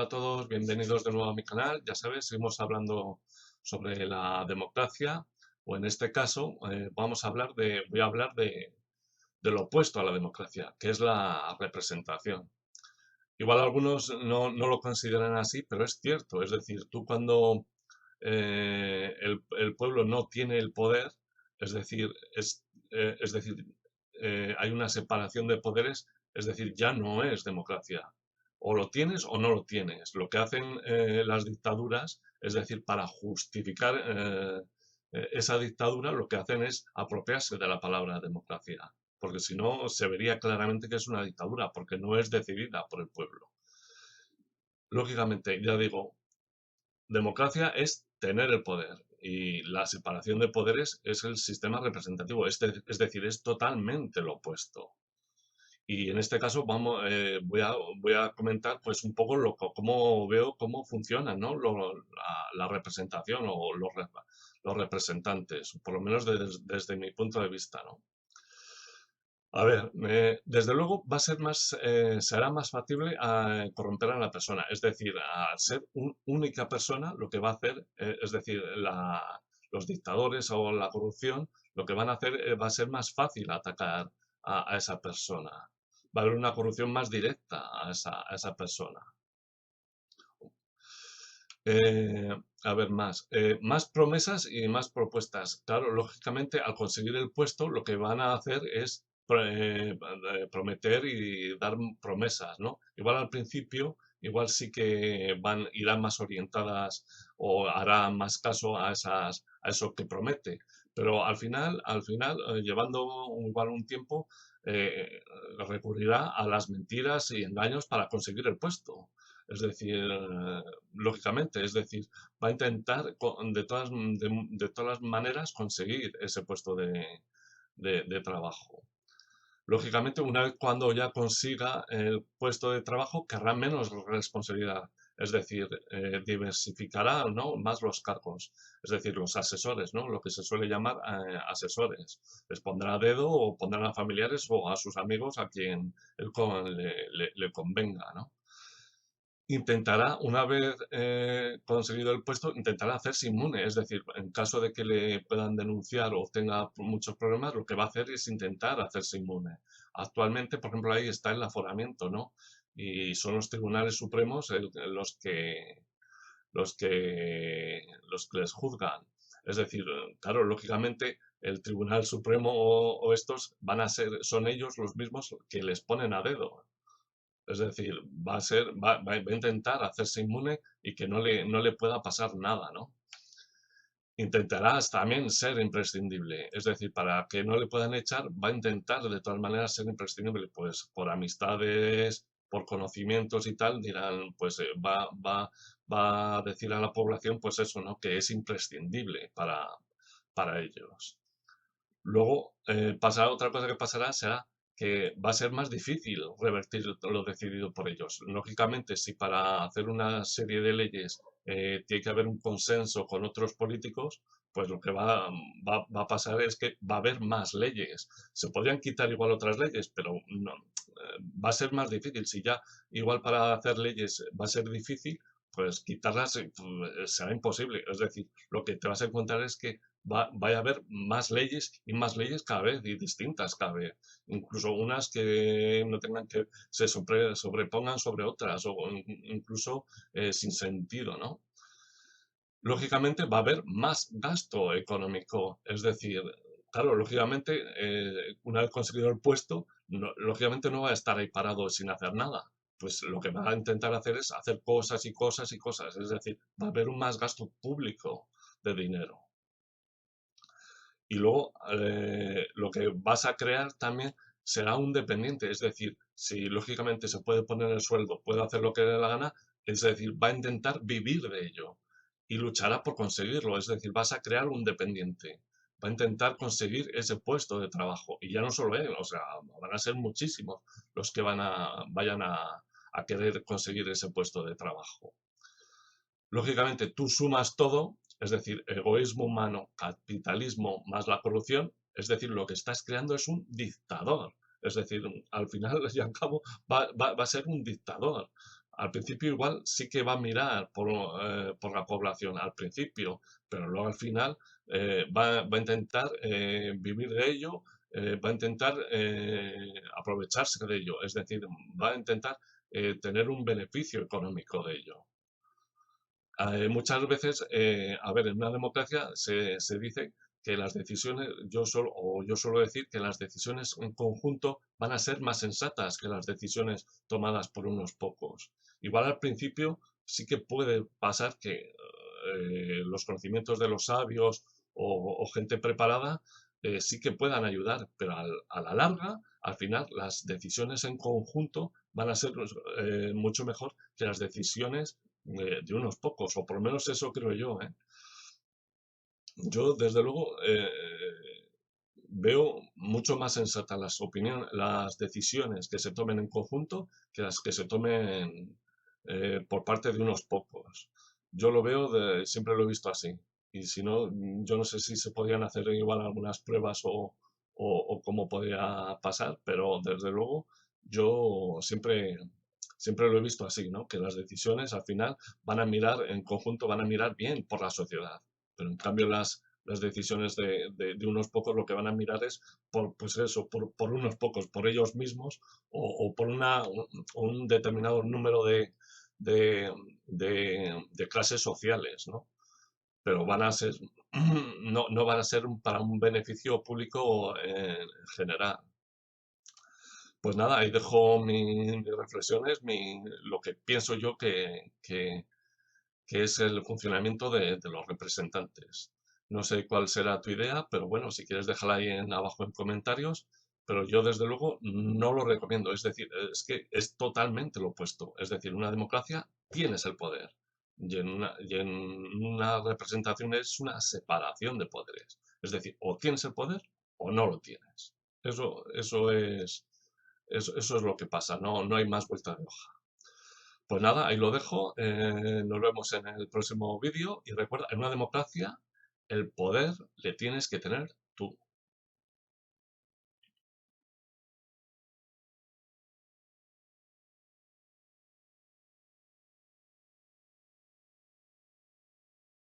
Hola a todos, bienvenidos de nuevo a mi canal. Ya sabes, seguimos hablando sobre la democracia, o en este caso voy a hablar de lo opuesto a la democracia, que es la representación. Igual algunos no lo consideran así, pero es cierto. Es decir, tú cuando el pueblo no tiene el poder, es decir, es decir, hay una separación de poderes, es decir, ya no es democracia. O lo tienes o no lo tienes. Lo que hacen las dictaduras, es decir, para justificar esa dictadura, lo que hacen es apropiarse de la palabra democracia, porque si no se vería claramente que es una dictadura, porque no es decidida por el pueblo. Lógicamente, ya digo, democracia es tener el poder y la separación de poderes es el sistema representativo, es decir, es totalmente lo opuesto. Y en este caso voy a comentar pues un poco cómo veo cómo funciona, ¿no? La representación o los representantes, por lo menos desde mi punto de vista, ¿no? A ver, desde luego va a ser será más factible corromper a la persona. Es decir, al ser única persona, lo que va a hacer, es decir, los dictadores o la corrupción, lo que van a hacer va a ser más fácil atacar a esa persona. Va a haber una corrupción más directa a esa persona. Eh, a ver, más promesas y más propuestas. Claro, lógicamente, al conseguir el puesto, lo que van a hacer es prometer y dar promesas, ¿no? Igual al principio, igual sí que irán más orientadas o harán más caso a eso que promete. Pero al final, llevando igual un tiempo, recurrirá a las mentiras y engaños para conseguir el puesto. Es decir, lógicamente, es decir, va a intentar de todas las maneras conseguir ese puesto de trabajo. Lógicamente, una vez cuando ya consiga el puesto de trabajo, querrá menos responsabilidad. Es decir, diversificará, ¿no?, más los cargos. Es decir, los asesores, ¿no? Lo que se suele llamar asesores. Les pondrá a dedo o pondrán a familiares o a sus amigos a quien le convenga, ¿no? Intentará, una vez conseguido el puesto, intentará hacerse inmune. Es decir, en caso de que le puedan denunciar o tenga muchos problemas, lo que va a hacer es intentar hacerse inmune. Actualmente, por ejemplo, ahí está el aforamiento, ¿no? Y son los tribunales supremos los que les juzgan. Es decir, claro, lógicamente el Tribunal Supremo o estos son ellos los mismos que les ponen a dedo. Es decir, va a intentar hacerse inmune y que no le pueda pasar nada, ¿no? Intentarás también ser imprescindible, es decir, para que no le puedan echar, va a intentar de todas maneras ser imprescindible, pues por amistades, por conocimientos y tal, dirán, pues va a decir a la población, pues eso, ¿no? Que es imprescindible para ellos. Luego, otra cosa que pasará será que va a ser más difícil revertir lo decidido por ellos. Lógicamente, si para hacer una serie de leyes tiene que haber un consenso con otros políticos, pues lo que va a pasar es que va a haber más leyes. Se podrían quitar igual otras leyes, pero no, va a ser más difícil. Si ya igual para hacer leyes va a ser difícil, pues quitarlas será imposible. Es decir, lo que te vas a encontrar es que va a haber más leyes y más leyes cada vez y distintas cada vez. Incluso unas que no tengan que sobrepongan sobre otras o incluso sin sentido, ¿no? Lógicamente va a haber más gasto económico. Es decir, claro, lógicamente, una vez conseguido el puesto, lógicamente no va a estar ahí parado sin hacer nada. Pues lo que va a intentar hacer es hacer cosas y cosas y cosas. Es decir, va a haber un más gasto público de dinero. Y luego lo que vas a crear también será un dependiente, es decir, si lógicamente se puede poner el sueldo, puede hacer lo que le dé la gana, es decir, va a intentar vivir de ello y luchará por conseguirlo, es decir, vas a crear un dependiente, va a intentar conseguir ese puesto de trabajo y ya no solo él, o sea, van a ser muchísimos los que vayan a querer conseguir ese puesto de trabajo. Lógicamente, tú sumas todo, es decir, egoísmo humano, capitalismo más la corrupción, es decir, lo que estás creando es un dictador. Es decir, al final y al cabo va a ser un dictador. al principio igual sí que va a mirar por la población al principio, pero luego al final va a intentar vivir de ello, va a intentar aprovecharse de ello, es decir, va a intentar tener un beneficio económico de ello. Muchas veces, a ver, en una democracia se dice que las decisiones, yo suelo decir que las decisiones en conjunto van a ser más sensatas que las decisiones tomadas por unos pocos. Igual al principio sí que puede pasar que los conocimientos de los sabios o gente preparada sí que puedan ayudar, pero a la larga, al final, las decisiones en conjunto van a ser mucho mejor que las decisiones de unos pocos, o por lo menos eso creo yo, ¿eh? Yo, desde luego, veo mucho más sensatas las decisiones que se tomen en conjunto que las que se tomen por parte de unos pocos. Yo lo veo, siempre lo he visto así. Y si no, yo no sé si se podrían hacer igual algunas pruebas o cómo podría pasar, pero desde luego yo siempre lo he visto así, ¿no? Que las decisiones al final van a mirar en conjunto, van a mirar bien por la sociedad. Pero en cambio las decisiones de unos pocos lo que van a mirar es pues eso, por unos pocos, por ellos mismos o por un determinado número de, de clases sociales, ¿no? Pero van a ser, no van a ser para un beneficio público en general. Pues nada, ahí dejo mis reflexiones, lo que pienso yo que es el funcionamiento de los representantes. No sé cuál será tu idea, pero bueno, si quieres déjala ahí abajo en comentarios, pero yo desde luego no lo recomiendo. Es decir, es que es totalmente lo opuesto. Es decir, una democracia tienes el poder y en una representación es una separación de poderes. Es decir, o tienes el poder o no lo tienes. Eso es lo que pasa, no hay más vuelta de hoja. Pues nada, ahí lo dejo. Nos vemos en el próximo vídeo. Y recuerda, en una democracia, el poder le tienes que tener